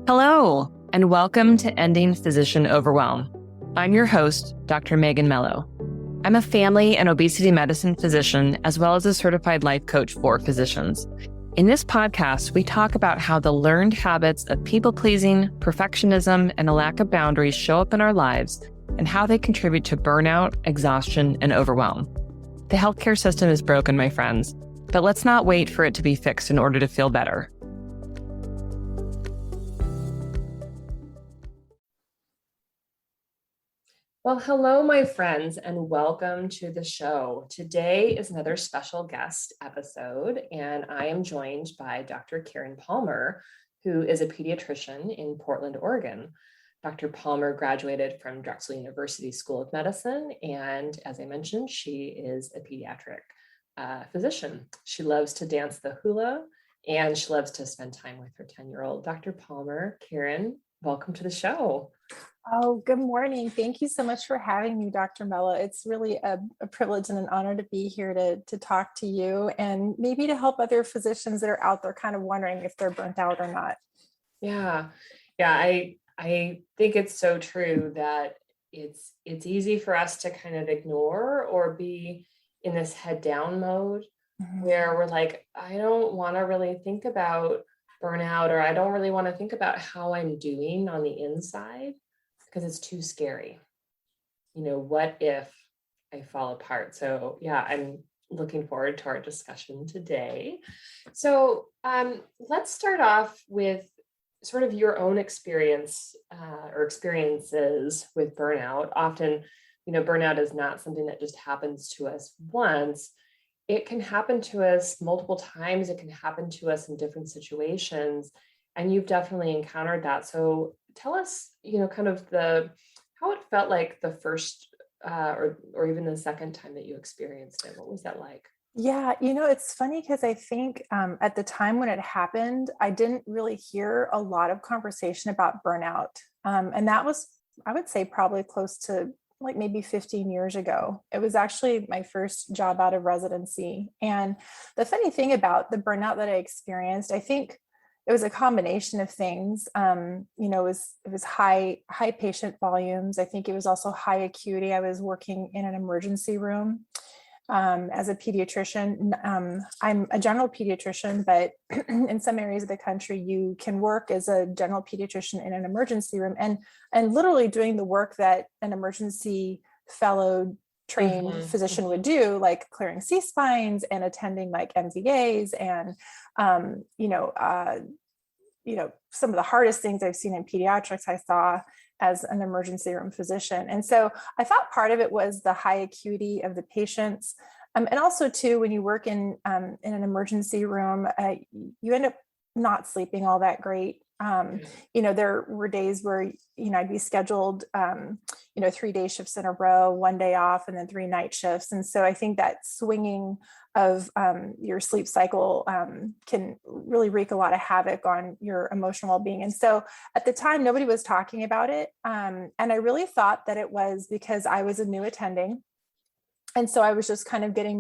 Hello, and welcome to Ending Physician Overwhelm. I'm your host, Dr. Megan Mello. I'm a family and obesity medicine physician, as well as a certified life coach for physicians. In this podcast, we talk about how the learned habits of people-pleasing, perfectionism, and a lack of boundaries show up in our lives and how they contribute to burnout, exhaustion, and overwhelm. The healthcare system is broken, my friends, but let's not wait for it to be fixed in order to feel better. Well, hello, my friends, and welcome to the show. Today is another special guest episode, and I am joined by Dr. Kirin Palmer, who is a pediatrician in Portland, Oregon. Dr. Palmer graduated from Drexel University School of Medicine, and as I mentioned, she is a pediatric physician. She loves to dance the hula, and she loves to spend time with her 10-year-old. Dr. Palmer, Kirin, welcome to the show. Oh, good morning. Thank you so much for having me, Dr. Mello. It's really a privilege and an honor to be here to talk to you and maybe to help other physicians that are out there kind of wondering if they're burnt out or not. Yeah. I think it's so true that it's easy for us to kind of ignore or be in this head down mode where we're like, I don't want to really think about burnout, or I don't really want to think about how I'm doing on the inside because it's too scary. You know, what if I fall apart? So yeah, I'm looking forward to our discussion today. So let's start off with sort of your own experience or experiences with burnout. Often, you know, burnout is not something that just happens to us once. It can happen to us multiple times. It can happen to us in different situations. And you've definitely encountered that. So tell us, you know, kind of how it felt like the first or even the second time that you experienced it. What was that like? Yeah, you know, it's funny because I think at the time when it happened, I didn't really hear a lot of conversation about burnout. And that was, I would say, probably close to like maybe 15 years ago. It was actually my first job out of residency. And the funny thing about the burnout that I experienced, I think it was a combination of things. You know, it was high patient volumes. I think it was also high acuity. I was working in an emergency room. As a pediatrician, I'm a general pediatrician, but in some areas of the country, you can work as a general pediatrician in an emergency room and literally doing the work that an emergency fellow trained physician would do, like clearing C-spines and attending like MVAs and, some of the hardest things I've seen in pediatrics, I saw as an emergency room physician. And so I thought part of it was the high acuity of the patients. And also too, when you work in an emergency room, you end up not sleeping all that great. You know, there were days where, you know, I'd be scheduled, 3-day shifts in a row, 1 day off, and then 3 night shifts. And so I think that swinging of your sleep cycle can really wreak a lot of havoc on your emotional well-being. And so at the time, nobody was talking about it. And I really thought that it was because I was a new attending. And so I was just kind of getting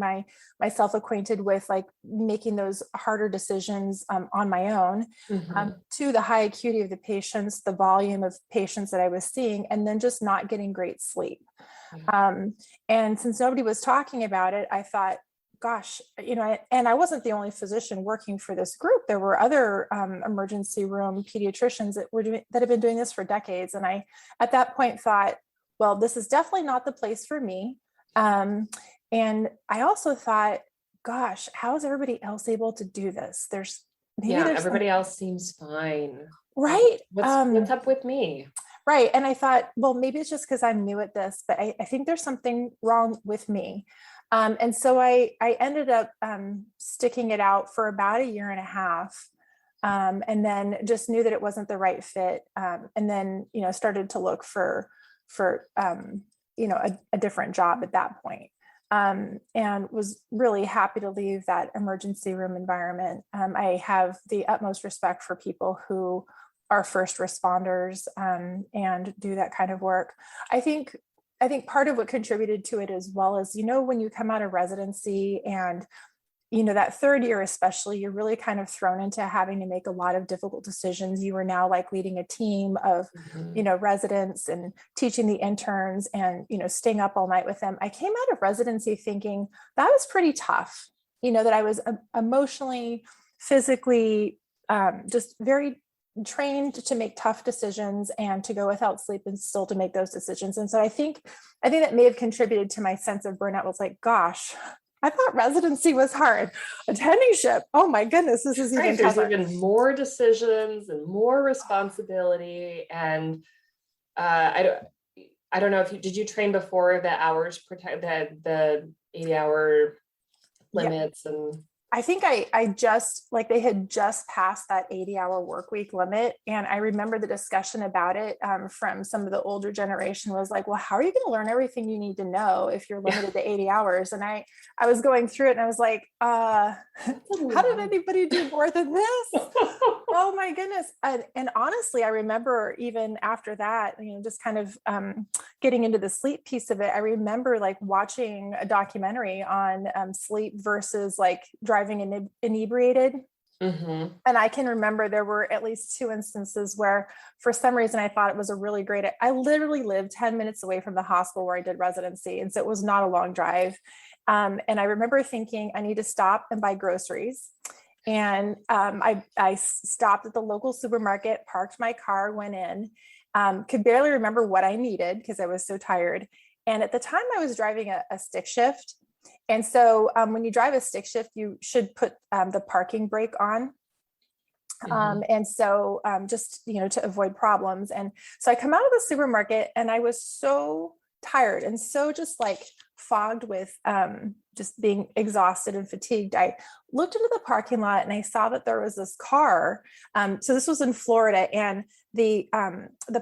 myself acquainted with like making those harder decisions on my own, to the high acuity of the patients, the volume of patients that I was seeing, and then just not getting great sleep. And since nobody was talking about it, I thought, gosh, you know, and I wasn't the only physician working for this group. There were other emergency room pediatricians that have been doing this for decades. And I, at that point, thought, well, this is definitely not the place for me. And I also thought, gosh, how is everybody else able to do this? Everybody else seems fine. Right. What's up with me? Right. And I thought, well, maybe it's just because I'm new at this, but I think there's something wrong with me. And so I ended up sticking it out for about 1.5 years. And then just knew that it wasn't the right fit. And then, you know, started to look for a different job at that point. And was really happy to leave that emergency room environment. I have the utmost respect for people who are first responders and do that kind of work. I think part of what contributed to it as well is, you know, when you come out of residency and that third year, especially, you're really kind of thrown into having to make a lot of difficult decisions. You are now like leading a team of, residents and teaching the interns and, staying up all night with them. I came out of residency thinking that was pretty tough, that I was emotionally, physically, just very trained to make tough decisions and to go without sleep and still to make those decisions. And so I think that may have contributed to my sense of burnout. Was like, gosh, I thought residency was hard. Attendingship, oh my goodness, this is even tougher. There's even more decisions and more responsibility. And I don't know if did you train before the hours protect the 80-hour limits? Yeah. And I think I just, like, they had just passed that 80-hour work week limit. And I remember the discussion about it from some of the older generation was like, well, how are you going to learn everything you need to know if you're limited to 80 hours? And I was going through it and I was like, how did anybody do more than this? Oh my goodness. And honestly, I remember even after that, just kind of getting into the sleep piece of it, I remember like watching a documentary on sleep versus like driving inebriated. And I can remember there were at least 2 instances where for some reason I thought it was a really great, I literally lived 10 minutes away from the hospital where I did residency. And so it was not a long drive. And I remember thinking I need to stop and buy groceries. And I stopped at the local supermarket, parked my car, went in, could barely remember what I needed because I was so tired. And at the time I was driving a stick shift. And so when you drive a stick shift, you should put the parking brake on. And so just, to avoid problems. And so I come out of the supermarket and I was so tired and so just like fogged with just being exhausted and fatigued. I looked into the parking lot and I saw that there was this car. So this was in Florida, and the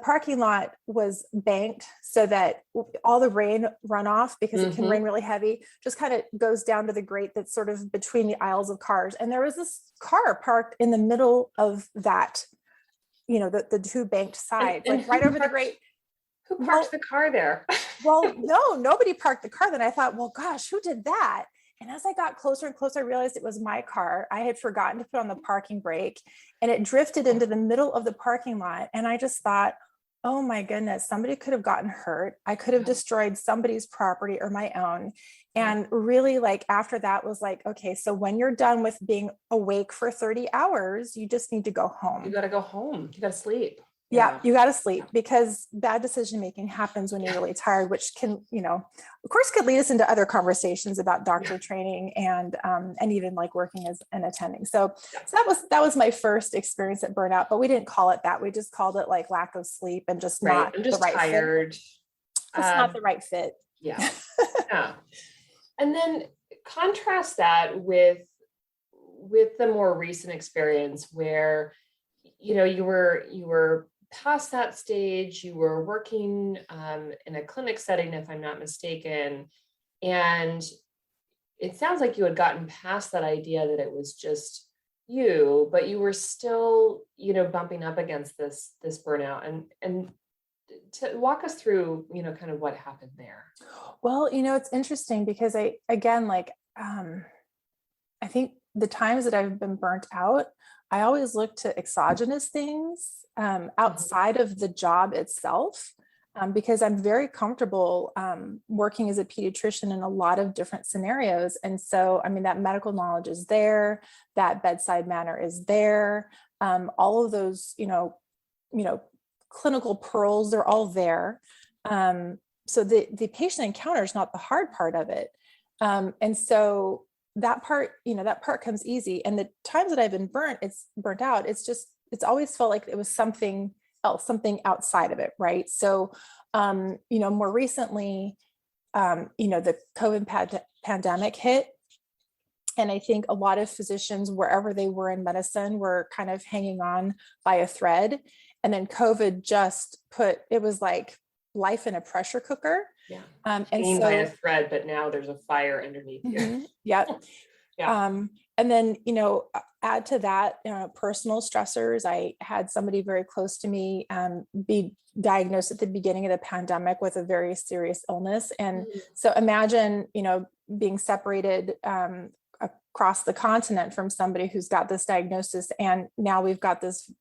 parking lot was banked so that all the rain runoff, because it can rain really heavy, just kind of goes down to the grate that's sort of between the aisles of cars. And there was this car parked in the middle of that, the 2 banked sides, like right over the grate. Who parked the car there? Well, no, nobody parked the car. Then I thought, well, gosh, who did that? And as I got closer and closer, I realized it was my car. I had forgotten to put on the parking brake, and it drifted into the middle of the parking lot. And I just thought, oh my goodness, somebody could have gotten hurt. I could have destroyed somebody's property or my own. And really, like, after that was like, okay, so when you're done with being awake for 30 hours, you just need to go home. You got to go home. You got to sleep. Yeah, you got to sleep, because bad decision-making happens when you're really tired, which can, of course, could lead us into other conversations about doctor training and even like working as an attending. So that was my first experience at burnout, but we didn't call it that. We just called it like lack of sleep and just not I'm just the right tired. fit. It's not the right fit. Yeah. Yeah. And then contrast that with the more recent experience where, you were past that stage, you were working in a clinic setting, if I'm not mistaken. And it sounds like you had gotten past that idea that it was just you, but you were still, bumping up against this burnout, and to walk us through, kind of what happened there. Well, it's interesting because I think the times that I've been burnt out, I always look to exogenous things outside of the job itself, because I'm very comfortable working as a pediatrician in a lot of different scenarios. And so, that medical knowledge is there, that bedside manner is there, all of those, clinical pearls, they're all there. So the patient encounter is not the hard part of it. And so that part comes easy. And the times that I've been burnt out, it's always felt like it was something else, something outside of it. Right. So, more recently, the COVID pandemic hit. And I think a lot of physicians, wherever they were in medicine, were kind of hanging on by a thread. And then COVID it was like life in a pressure cooker. Yeah. And so, by a thread, but now there's a fire underneath you. Yeah. Yeah. And then, add to that, personal stressors. I had somebody very close to me be diagnosed at the beginning of the pandemic with a very serious illness. And so imagine, being separated across the continent from somebody who's got this diagnosis. And now we've got this,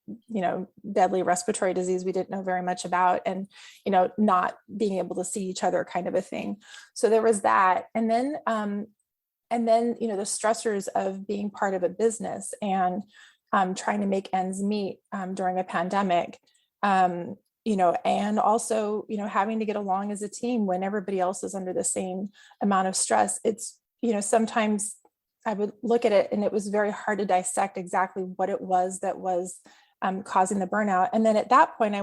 deadly respiratory disease we didn't know very much about, and, not being able to see each other kind of a thing. So there was that. And then, the stressors of being part of a business and trying to make ends meet during a pandemic, and also, having to get along as a team when everybody else is under the same amount of stress. It's, sometimes I would look at it and it was very hard to dissect exactly what it was that was causing the burnout. And then at that point, I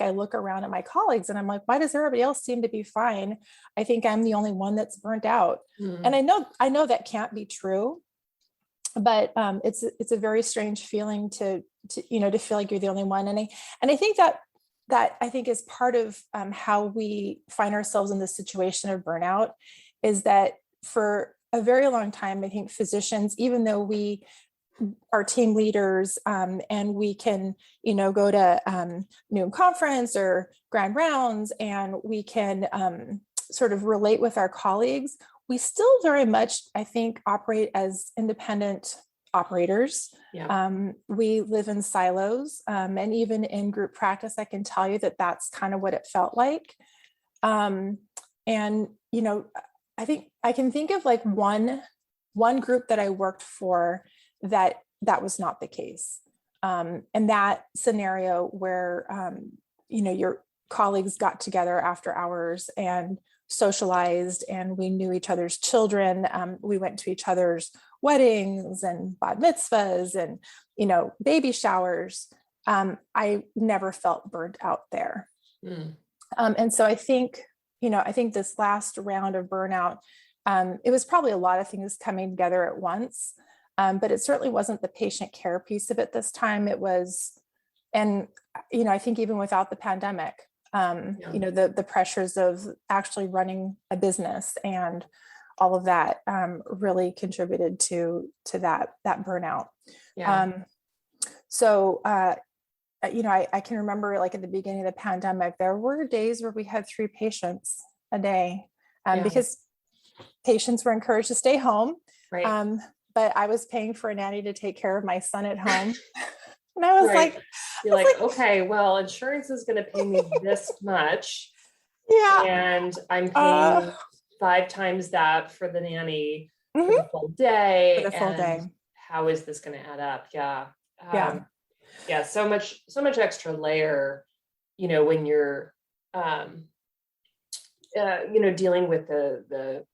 look around at my colleagues and I'm like, why does everybody else seem to be fine? I think I'm the only one that's burnt out. Mm-hmm. And I know that can't be true, but it's a very strange feeling to feel like you're the only one. And I think that I think is part of how we find ourselves in this situation of burnout, is that for a very long time, I think physicians, even though we are team leaders and we can, go to noon conference or grand rounds, and we can sort of relate with our colleagues, we still very much, I think, operate as independent operators. Yeah. We live in silos, and even in group practice, I can tell you that that's kind of what it felt like. And, I think I can think of like one group that I worked for that was not the case. And that scenario where, your colleagues got together after hours and socialized, and we knew each other's children. We went to each other's weddings and bat mitzvahs and, baby showers. I never felt burnt out there. Mm. And so I think this last round of burnout, it was probably a lot of things coming together at once, but it certainly wasn't the patient care piece of it this time. It was, and, I think even without the pandemic, the pressures of actually running a business and all of that really contributed to that burnout. Yeah. I can remember, like, at the beginning of the pandemic, there were days where we had 3 patients a day because patients were encouraged to stay home. Right. But I was paying for a nanny to take care of my son at home. And I was like, okay, well, insurance is going to pay me this much. Yeah. And I'm paying 5 times that for the nanny for the full day. For the full day. How is this going to add up? Yeah. Yeah. So much extra layer, when you're, dealing with the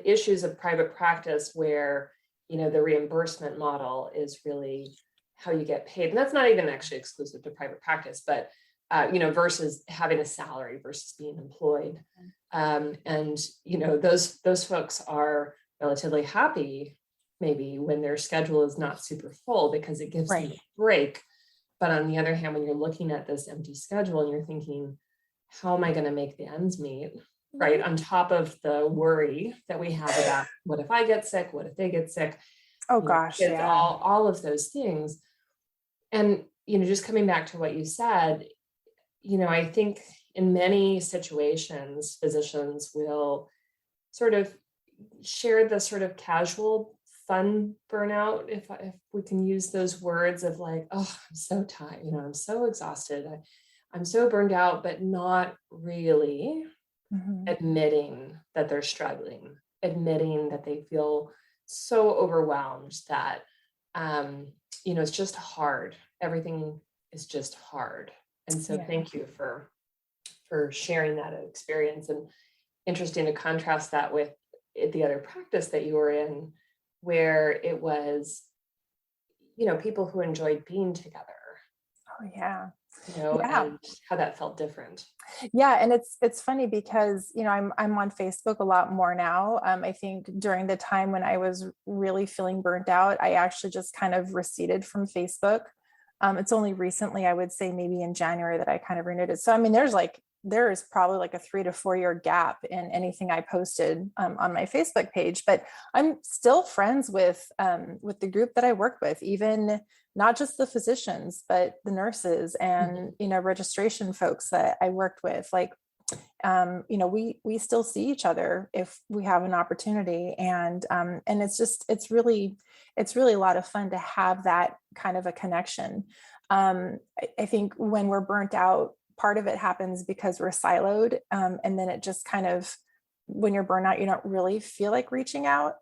issues of private practice where, the reimbursement model is really how you get paid. And that's not even actually exclusive to private practice, but, versus having a salary versus being employed. And, those folks are relatively happy maybe when their schedule is not super full because it gives them a break. But on the other hand, when you're looking at this empty schedule and you're thinking, how am I going to make the ends meet? Right. On top of the worry that we have about what if I get sick? What if they get sick? Oh gosh. It's all of those things. And, just coming back to what you said, I think in many situations, physicians will sort of share the sort of casual fun burnout, if we can use those words of like, oh, I'm so tired, I'm so exhausted, I'm so burned out, but not really admitting that they're struggling, admitting that they feel so overwhelmed that, it's just hard. Everything is just hard. And so thank you for sharing that experience, and interesting to contrast that with the other practice that you were in, where it was, people who enjoyed being together. Oh yeah. And how that felt different. Yeah. And it's funny because, I'm on Facebook a lot more now. I think during the time when I was really feeling burnt out, I actually just kind of receded from Facebook. It's only recently, I would say maybe in January, that I kind of renewed it. So, I mean, there is probably like a 3 to 4 year gap in anything I posted on my Facebook page, but I'm still friends with the group that I work with, even not just the physicians, but the nurses and, registration folks that I worked with. Like, we still see each other if we have an opportunity. And it's really a lot of fun to have that kind of a connection. I think when we're burnt out, part of it happens because we're siloed. And then it just kind of, when you're burnt out, you don't really feel like reaching out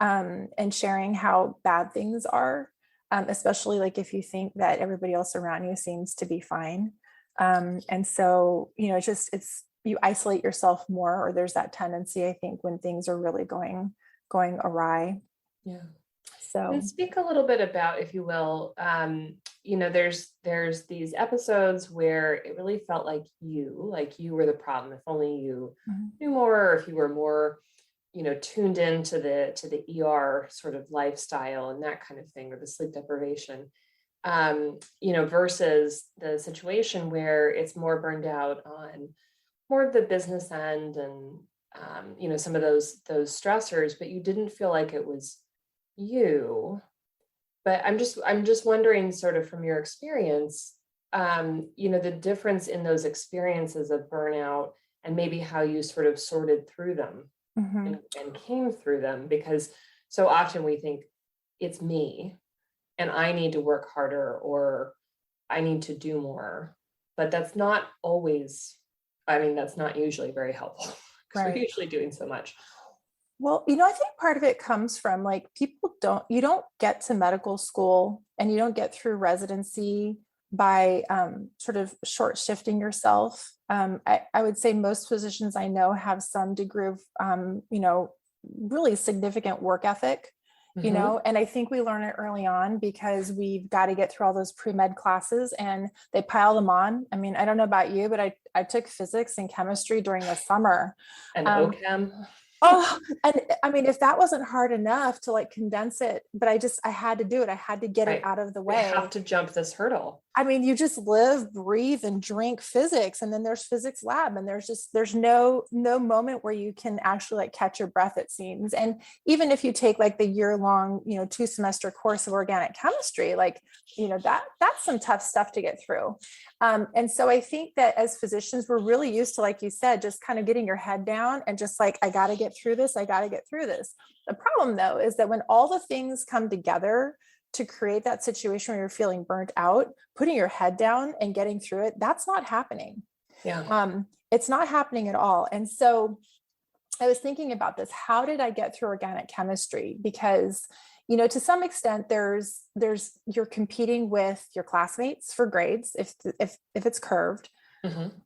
and sharing how bad things are, especially like if you think that everybody else around you seems to be fine. And so, you isolate yourself more, or there's that tendency, I think, when things are really going awry. Yeah. So, and speak a little bit about, if you will, there's these episodes where it really felt like you were the problem. If only you knew more, or if you were more, tuned into the ER sort of lifestyle and that kind of thing, or the sleep deprivation, versus the situation where it's more burned out on more of the business end and, some of those stressors, but you didn't feel like it was you. But I'm just wondering, sort of from your experience, the difference in those experiences of burnout and maybe how you sort of sorted through them and came through them, because so often we think it's me and I need to work harder or I need to do more, but that's not always, that's not usually very helpful because we're usually doing so much. Well, I think part of it comes from like you don't get to medical school and you don't get through residency by sort of short shifting yourself. I would say most physicians I know have some degree of, really significant work ethic, and I think we learn it early on because we've got to get through all those pre-med classes and they pile them on. I mean, I don't know about you, but I took physics and chemistry during the summer. And OChem. Oh, and I mean, if that wasn't hard enough to like condense it, but I had to do it. I had to get it out of the way. You have to jump this hurdle. I mean, you just live, breathe, and drink physics. And then there's physics lab, and there's no moment where you can actually like catch your breath, it seems. And even if you take like the year-long, 2-semester course of organic chemistry, like, that's some tough stuff to get through. And so I think that as physicians, we're really used to, like you said, just kind of getting your head down and just like, I got to get through this. I got to get through this. The problem though, is that when all the things come together to create that situation where you're feeling burnt out, putting your head down and getting through it, that's not happening. Yeah. It's not happening at all. And so I was thinking about this. How did I get through organic chemistry? Because, to some extent there's you're competing with your classmates for grades if it's curved.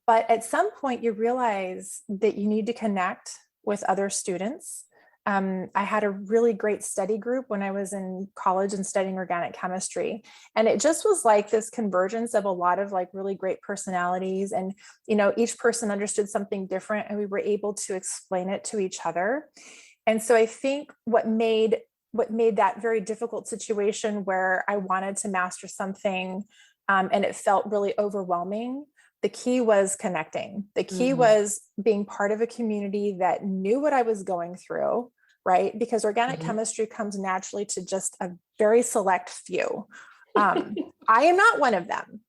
But at some point you realize that you need to connect with other students. I had a really great study group when I was in college and studying organic chemistry. And it just was like this convergence of a lot of like really great personalities. And, each person understood something different and we were able to explain it to each other. And so I think what made that very difficult situation where I wanted to master something and it felt really overwhelming, the key was connecting. The key was being part of a community that knew what I was going through, right? Because organic chemistry comes naturally to just a very select few. I am not one of them.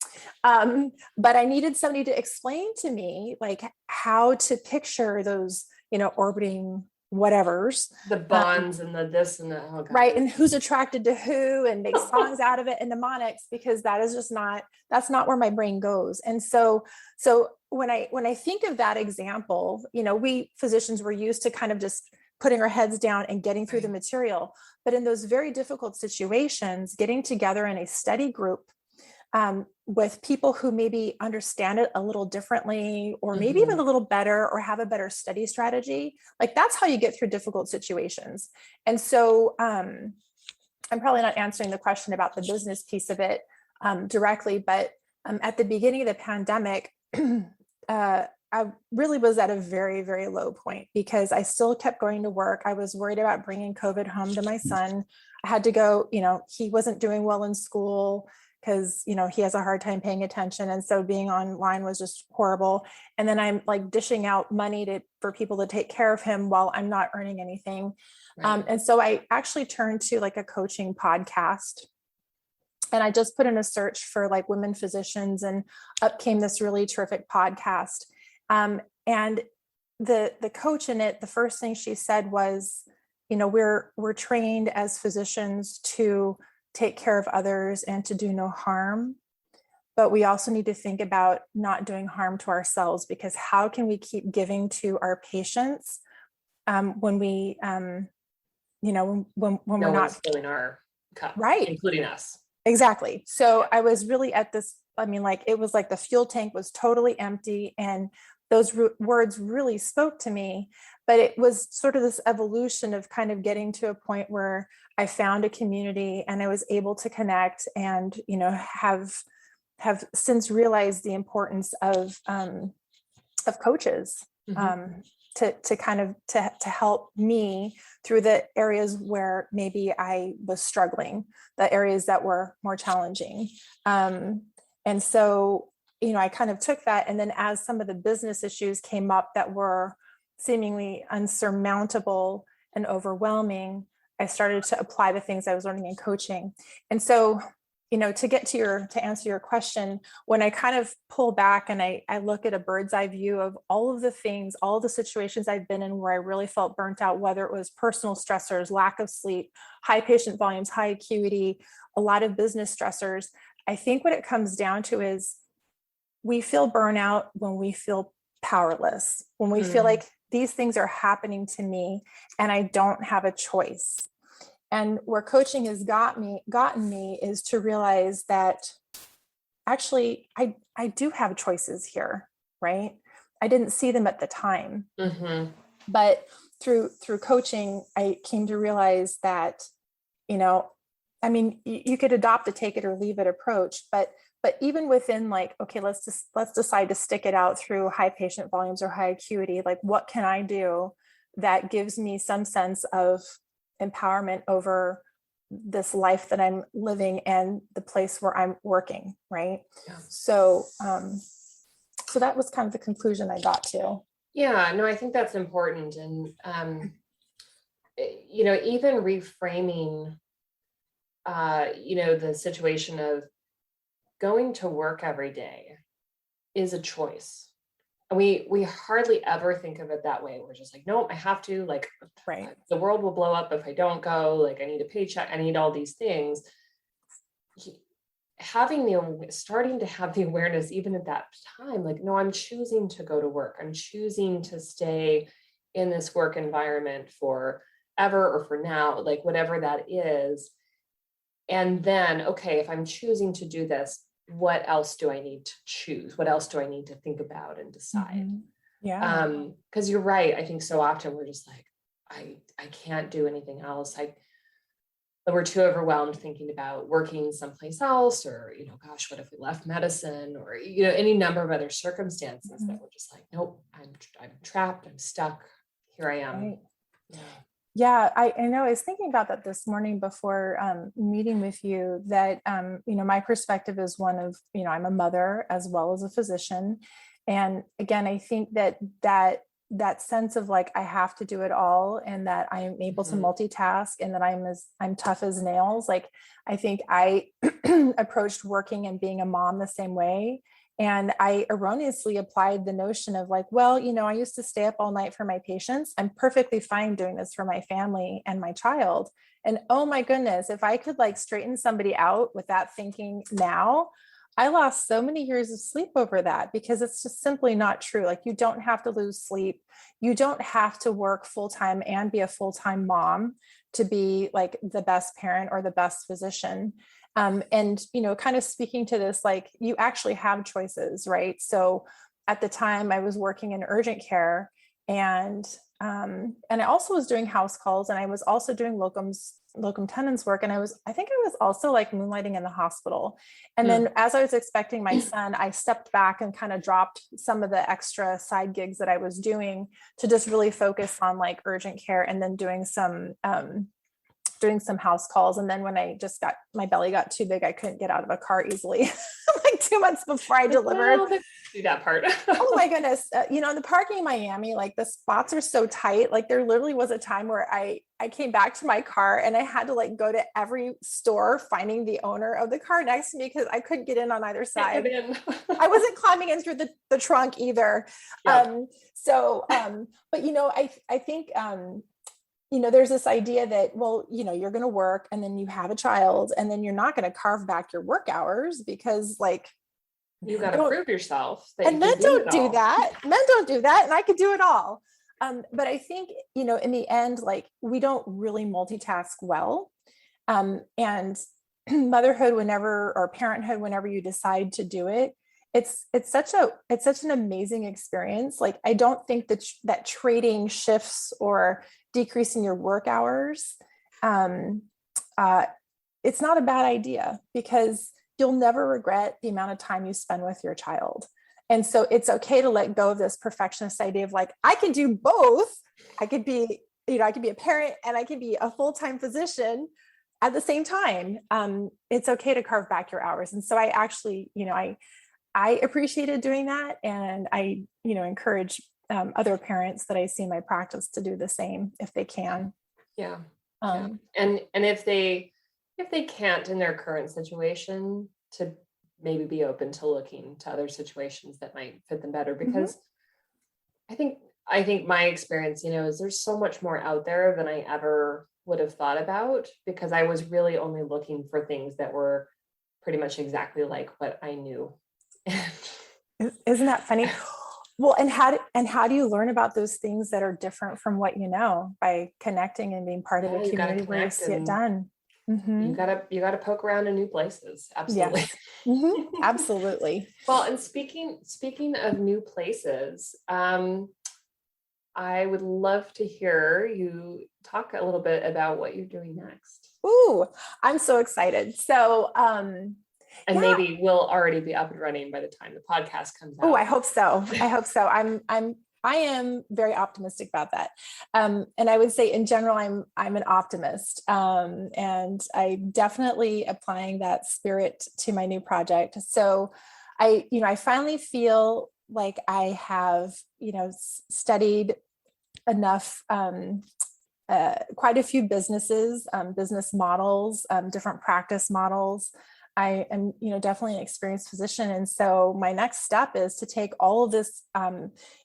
But I needed somebody to explain to me like how to picture those, orbiting whatevers, the bonds and the this and the right, and who's attracted to who, and make songs out of it and mnemonics, because that's not where my brain goes. And so when I think of that example, we physicians were used to kind of just putting our heads down and getting through the material, but in those very difficult situations, getting together in a study group with people who maybe understand it a little differently, or maybe even a little better, or have a better study strategy. Like that's how you get through difficult situations. And so I'm probably not answering the question about the business piece of it directly, but at the beginning of the pandemic, I really was at a very, very low point because I still kept going to work. I was worried about bringing COVID home to my son. I had to go, he wasn't doing well in school because, he has a hard time paying attention. And so being online was just horrible. And then I'm like dishing out money for people to take care of him while I'm not earning anything. Right. And so I actually turned to like a coaching podcast. And I just put in a search for like women physicians, and up came this really terrific podcast. And And the coach in it, the first thing she said was, we're trained as physicians to take care of others and to do no harm. But we also need to think about not doing harm to ourselves, because how can we keep giving to our patients when we, when No we're not filling our cup, right, including us. exactly. So I was really at this, it was like the fuel tank was totally empty, and those words really spoke to me. But it was sort of this evolution of kind of getting to a point where I found a community and I was able to connect and, have since realized the importance of coaches, to kind of to help me through the areas where maybe I was struggling, the areas that were more challenging. And so, I kind of took that. And then as some of the business issues came up that were seemingly unsurmountable and overwhelming, I started to apply the things I was learning in coaching. And so, to answer your question, when I kind of pull back and I look at a bird's eye view of all of the things, all the situations I've been in where I really felt burnt out, whether it was personal stressors, lack of sleep, high patient volumes, high acuity, a lot of business stressors, I think what it comes down to is we feel burnout when we feel powerless, when we feel like these things are happening to me and I don't have a choice. And where coaching has gotten me is to realize that actually I do have choices here, right? I didn't see them at the time, but through coaching, I came to realize that, you could adopt a take it or leave it approach, but even within okay, let's decide to stick it out through high patient volumes or high acuity. Like, what can I do that gives me some sense of empowerment over this life that I'm living and the place where I'm working, right? Yeah. So that was kind of the conclusion I got to. Yeah, no, I think that's important. And, even reframing, the situation of going to work every day is a choice. And we hardly ever think of it that way. We're just like, no, I have to, right. The world will blow up if I don't go, I need a paycheck, I need all these things. Starting to have the awareness, even at that time, no, I'm choosing to go to work. I'm choosing to stay in this work environment forever or for now, whatever that is. And then, okay, if I'm choosing to do this, what else do I need to choose? What else do I need to think about and decide? Yeah. Because you're right. I think so often we're just I can't do anything else. We're too overwhelmed thinking about working someplace else, or, gosh, what if we left medicine, or, any number of other circumstances that we're just nope, I'm trapped. I'm stuck. Here I am. Right. Yeah, I know. I was thinking about that this morning before meeting with you, that, my perspective is one of, I'm a mother as well as a physician. And again, I think that sense of I have to do it all, and that I'm able to multitask, and that I'm tough as nails. I think I approached working and being a mom the same way. And I erroneously applied the notion of well, I used to stay up all night for my patients. I'm perfectly fine doing this for my family and my child. And oh my goodness, if I could straighten somebody out with that thinking now, I lost so many years of sleep over that, because it's just simply not true. You don't have to lose sleep. You don't have to work full-time and be a full-time mom to be the best parent or the best physician. And, kind of speaking to this, you actually have choices, right? So at the time I was working in urgent care, and I also was doing house calls, and I was also doing locum tenens work. And I think I was also moonlighting in the hospital. And then as I was expecting my son, I stepped back and kind of dropped some of the extra side gigs that I was doing to just really focus on urgent care, and then doing some doing some house calls. And then when my belly got too big, I couldn't get out of a car easily, like 2 months before I delivered. Well, do that part. Oh my goodness. In the parking in Miami, like the spots are so tight. Like there literally was a time where I came back to my car and I had to like go to every store finding the owner of the car next to me because I couldn't get in on either side. I wasn't climbing in through the trunk either. Yep. But I think, there's this idea that, well, you're going to work and then you have a child and then you're not going to carve back your work hours because like, you got to prove yourself. And men don't do that. Men don't do that. And I could do it all. But I think, in the end, like we don't really multitask well. And motherhood, or parenthood, whenever you decide to do it, it's such an amazing experience. Like, I don't think that trading shifts or decreasing your work hours, it's not a bad idea because you'll never regret the amount of time you spend with your child. And so it's okay to let go of this perfectionist idea of like, I can do both. I could be a parent and I can be a full-time physician at the same time. It's okay to carve back your hours. And so I actually, I appreciated doing that. And I, encourage other parents that I see in my practice to do the same if they can. Yeah. And if they can't in their current situation, to maybe be open to looking to other situations that might fit them better, because I think my experience, is there's so much more out there than I ever would have thought about, because I was really only looking for things that were pretty much exactly like what I knew. Isn't that funny? Well, and how do you learn about those things that are different from what you know? By connecting and being part of a community where you see it done. You gotta poke around in new places. Absolutely. Yes. Absolutely. Well, and speaking of new places, I would love to hear you talk a little bit about what you're doing next. Ooh, I'm so excited. So, maybe we'll already be up and running by the time the podcast comes out. Oh, I hope so. I am very optimistic about that. And I would say in general, I'm an optimist. And I'm definitely applying that spirit to my new project. So I finally feel like I have, studied enough, quite a few businesses, business models, different practice models. I am, definitely an experienced physician. And so my next step is to take all of this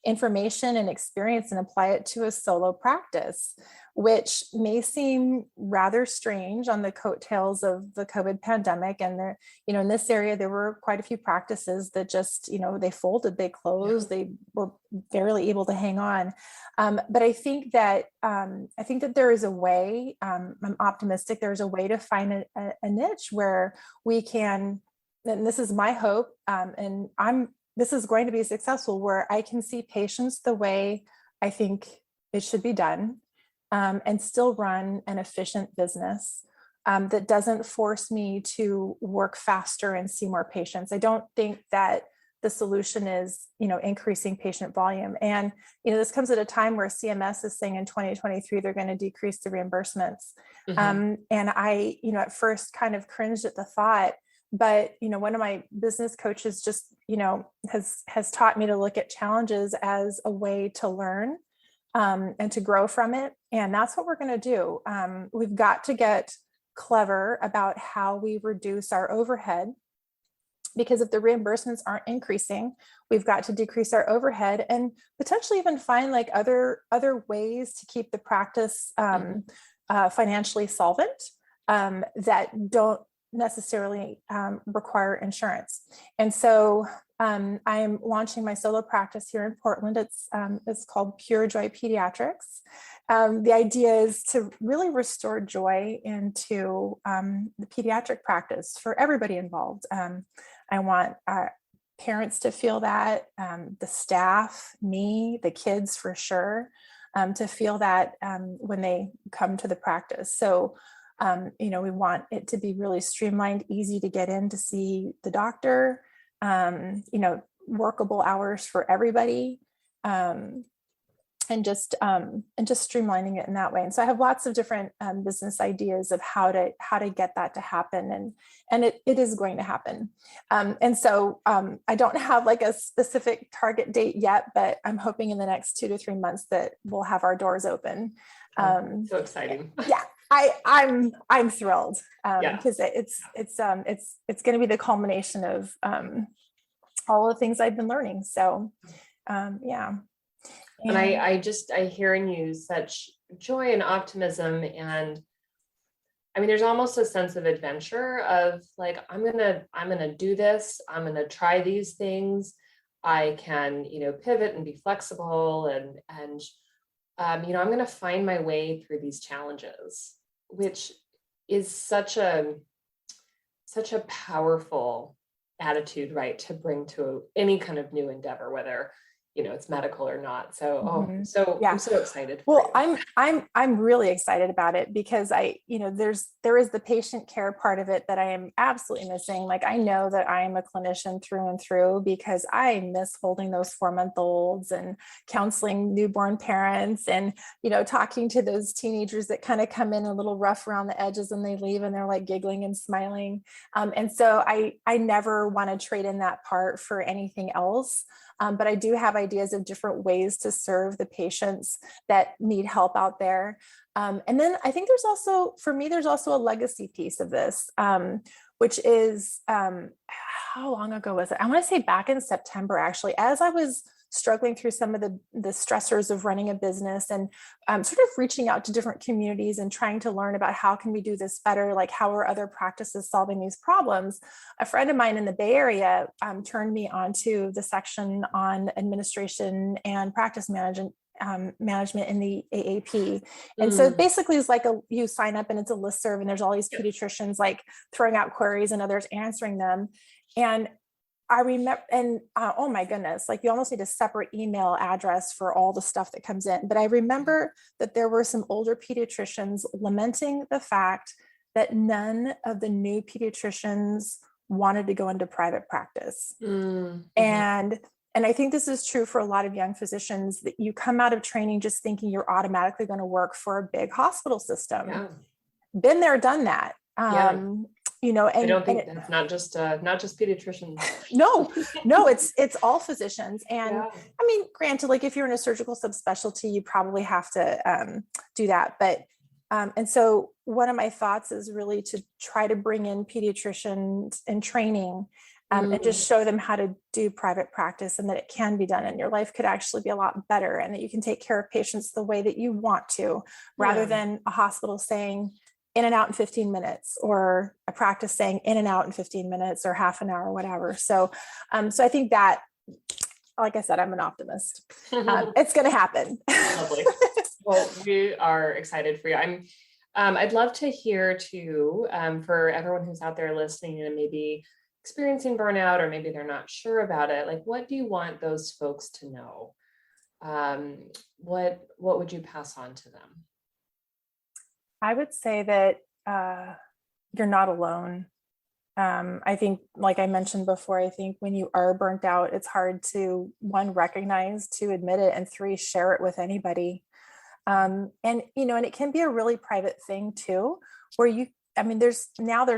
information and experience and apply it to a solo practice, which may seem rather strange on the coattails of the COVID pandemic. And there, in this area, there were quite a few practices that just, they folded, they closed, they were barely able to hang on. But I think that there is a way, I'm optimistic, there's a way to find a niche where we can, and this is my hope, and this is going to be successful, where I can see patients the way I think it should be done, and still run an efficient business that doesn't force me to work faster and see more patients. I don't think that the solution is, increasing patient volume. And, this comes at a time where CMS is saying in 2023, they're going to decrease the reimbursements. And I, at first kind of cringed at the thought, but, one of my business coaches just, has taught me to look at challenges as a way to learn and to grow from it. And that's what we're going to do. We've got to get clever about how we reduce our overhead, because if the reimbursements aren't increasing, we've got to decrease our overhead and potentially even find like other ways to keep the practice financially solvent that don't necessarily require insurance. And so I'm launching my solo practice here in Portland. It's called Pure Joy Pediatrics. The idea is to really restore joy into the pediatric practice for everybody involved. I want parents to feel that, the staff, me, the kids for sure, to feel that when they come to the practice. So, we want it to be really streamlined, easy to get in to see the doctor, workable hours for everybody. and just streamlining it in that way. And so I have lots of different business ideas of how to get that to happen, and it is going to happen. And so I don't have like a specific target date yet, but I'm hoping in the next 2 to 3 months that we'll have our doors open. So exciting. Yeah, I'm thrilled because it's going to be the culmination of all the things I've been learning. So yeah. And I hear in you such joy and optimism, and I mean, there's almost a sense of adventure of like, I'm gonna do this. I'm gonna try these things. I can, pivot and be flexible, and I'm gonna find my way through these challenges, which is such a powerful attitude, right, to bring to any kind of new endeavor, whether it's medical or not. So, I'm so excited. Well, I'm really excited about it because there is the patient care part of it that I am absolutely missing. Like, I know that I am a clinician through and through because I miss holding those 4-month-olds and counseling newborn parents and, talking to those teenagers that kind of come in a little rough around the edges and they leave and they're like giggling and smiling. And so I never want to trade in that part for anything else. But I do have ideas of different ways to serve the patients that need help out there. And then I think there's also a legacy piece of this, which is, how long ago was it? I want to say back in September, actually, as I was struggling through some of the stressors of running a business and sort of reaching out to different communities and trying to learn about how can we do this better, like how are other practices solving these problems. A friend of mine in the Bay Area turned me onto the section on administration and practice management in the AAP. And so basically it's like you sign up and it's a listserv and there's all these pediatricians like throwing out queries and others answering them. And I remember, and oh my goodness, like you almost need a separate email address for all the stuff that comes in. But I remember that there were some older pediatricians lamenting the fact that none of the new pediatricians wanted to go into private practice. Mm-hmm. And I think this is true for a lot of young physicians, that you come out of training just thinking you're automatically going to work for a big hospital system. Yeah. Been there, done that. And I don't think that's not just pediatricians. No, it's all physicians. And I mean, granted, like if you're in a surgical subspecialty, you probably have to do that. But and so one of my thoughts is really to try to bring in pediatricians in training and just show them how to do private practice and that it can be done and your life could actually be a lot better and that you can take care of patients the way that you want to, rather than a hospital saying, in and out in 15 minutes, or a practice saying in and out in 15 minutes or half an hour or whatever. So, so I think that, like I said, I'm an optimist. It's going to happen. Lovely. Well, we are excited for you. I'd love to hear too, for everyone who's out there listening and maybe experiencing burnout, or maybe they're not sure about it. Like, what do you want those folks to know? What would you pass on to them? I would say that you're not alone. I think, like I mentioned before, I think when you are burnt out, it's hard to, 1, recognize, 2, admit it, and 3, share it with anybody. And it can be a really private thing too, where there's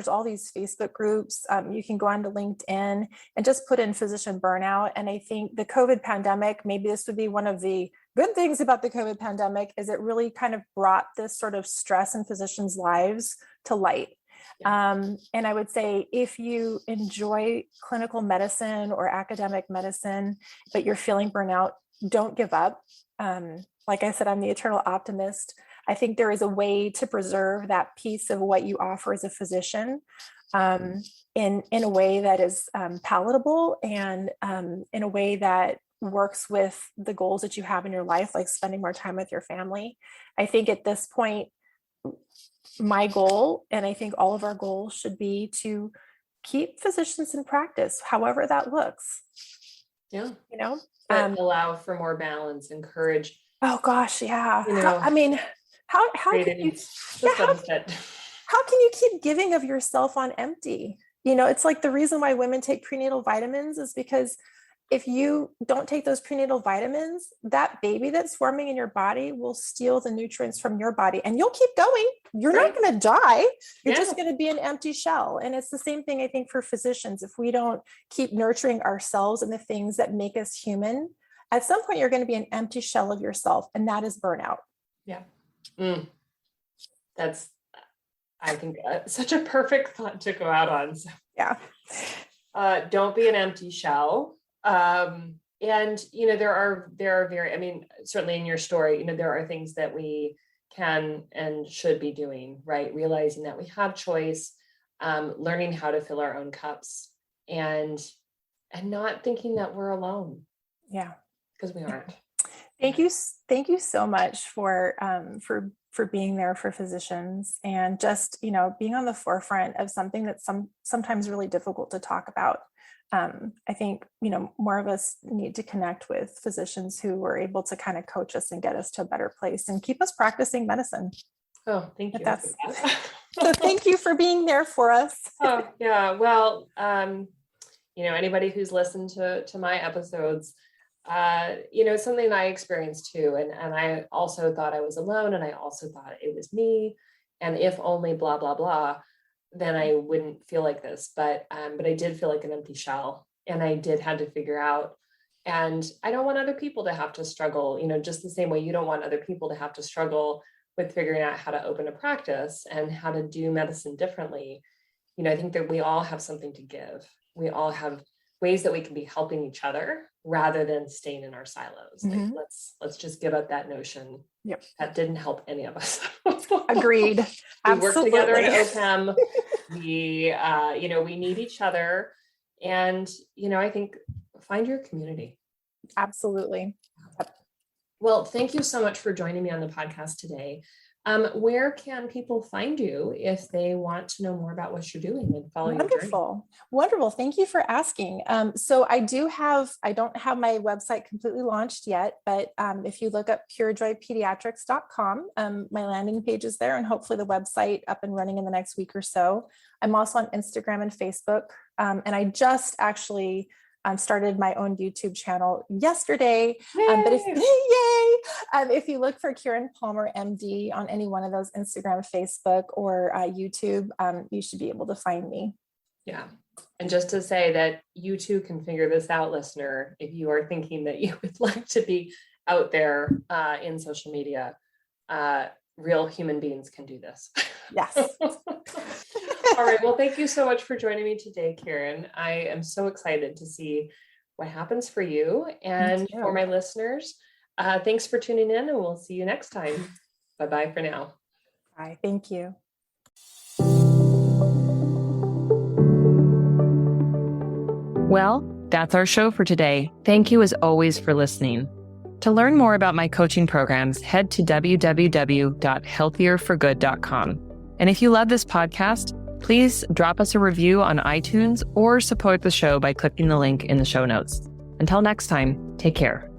all these Facebook groups. You can go onto LinkedIn and just put in physician burnout. And I think the COVID pandemic, maybe this would be one of the good things about the COVID pandemic, is it really kind of brought this sort of stress in physicians' lives to light. And I would say, if you enjoy clinical medicine or academic medicine, but you're feeling burnout, don't give up. Like I said, I'm the eternal optimist. I think there is a way to preserve that piece of what you offer as a physician in a way that is palatable and in a way that works with the goals that you have in your life, like spending more time with your family. I think at this point, my goal, and I think all of our goals, should be to keep physicians in practice, however that looks. Yeah. Allow for more balance, encourage. Oh gosh. Yeah. How can you keep giving of yourself on empty? It's like the reason why women take prenatal vitamins is because if you don't take those prenatal vitamins, that baby that's forming in your body will steal the nutrients from your body and you'll keep going. You're not going to die. You're just going to be an empty shell. And it's the same thing, I think, for physicians. If we don't keep nurturing ourselves and the things that make us human, at some point you're going to be an empty shell of yourself. And that is burnout. Yeah. That's, I think, such a perfect thought to go out on. So, yeah. Don't be an empty shell. And, there are very, I mean, certainly in your story, there are things that we can and should be doing, right? Realizing that we have choice, learning how to fill our own cups and not thinking that we're alone. Yeah. Because we aren't. Thank you so much for being there for physicians and just, being on the forefront of something that's sometimes really difficult to talk about. I think, more of us need to connect with physicians who are able to kind of coach us and get us to a better place and keep us practicing medicine. Oh, thank you. So thank you for being there for us. Oh, yeah. Well, anybody who's listened to my episodes, something I experienced too. And I also thought I was alone and I also thought it was me. And if only blah, blah, blah, then I wouldn't feel like this. But I did feel like an empty shell and I did have to figure out, and I don't want other people to have to struggle, just the same way you don't want other people to have to struggle with figuring out how to open a practice and how to do medicine differently. I think that we all have something to give. We all have ways that we can be helping each other rather than staying in our silos. Mm-hmm. Like, let's just give up that notion. Yep. That didn't help any of us. Agreed. We work together at OPEM. We need each other. And, I think find your community. Absolutely. Yep. Well, thank you so much for joining me on the podcast today. Where can people find you if they want to know more about what you're doing and follow your journey? Wonderful. Thank you for asking. So I don't have my website completely launched yet, but if you look up purejoypediatrics.com, my landing page is there and hopefully the website up and running in the next week or so. I'm also on Instagram and Facebook. And I just actually started my own YouTube channel yesterday. But if you look for Kirin Palmer, MD on any one of those Instagram, Facebook, or YouTube, you should be able to find me. Yeah. And just to say that you too can figure this out, listener, if you are thinking that you would like to be out there in social media, real human beings can do this. Yes. All right. Well, thank you so much for joining me today, Kirin. I am so excited to see what happens for you and for my listeners. Thanks for tuning in and we'll see you next time. Bye-bye for now. Bye. Thank you. Well, that's our show for today. Thank you as always for listening. To learn more about my coaching programs, head to www.healthierforgood.com. And if you love this podcast, please drop us a review on iTunes or support the show by clicking the link in the show notes. Until next time, take care.